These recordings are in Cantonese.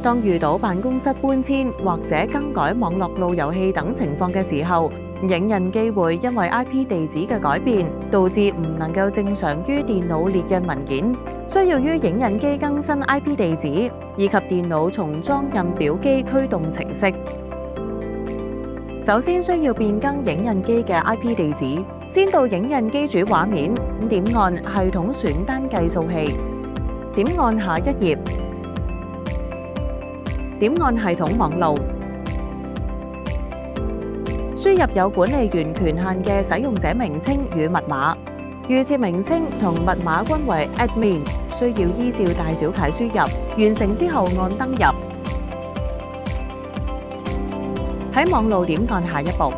當遇到辦公室搬遷或者更改網絡路由器等情況嘅時候，影印機會因為 IP 地址嘅改變，導致唔能夠正常於電腦列印文件，需要於影印機更新 IP 地址，以及電腦重裝印表機驅動程式。首先需要變更影印機嘅 IP 地址，先到影印機主畫面，點按系統選單計數器，點按下一頁，點按系統網路，輸入有管理員權限嘅使用者名稱與密碼，預設名稱同密碼均為 admin， 需要依照大小楷輸入，完成之後按登入。喺網路點按下一步，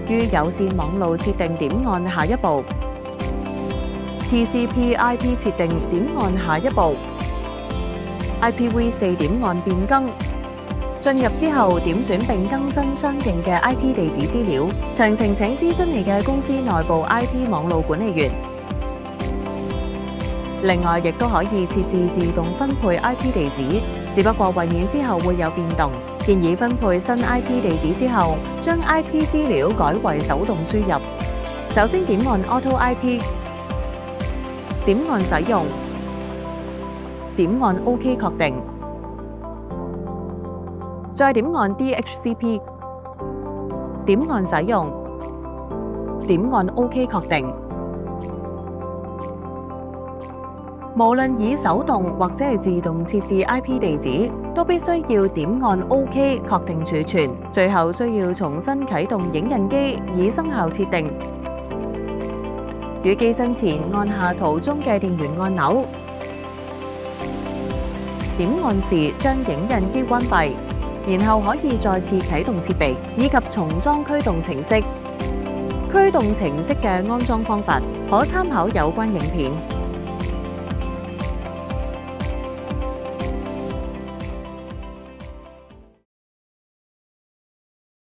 於有線網路設定點按下一步 ，TCP/IP 設定點按下一步 ，IPv4 點按變更。進入之後點選並更新相應嘅 IP 地址資料，詳情請諮詢你嘅公司內部 IT 網路管理員。另外，亦都可以設置自動分配 IP 地址，只不過為免之後會有變動，建議分配新 IP 地址之後，將 IP 資料改為手動輸入。首先點按 Auto IP， 點按使用，點按 OK 確定，再點按 DHCP， 點按使用，點按 OK 確定。無論以手動或者係自動設置 IP 地址，都必須要點按 OK 確定儲存，最後需要重新啟動影印機以生效設定。與機身前按下圖中嘅電源按鈕，點按時將影印機關閉，然後可以再次啟動設備，以及重裝驅動程式。驅動程式嘅安裝方法可參考有關影片。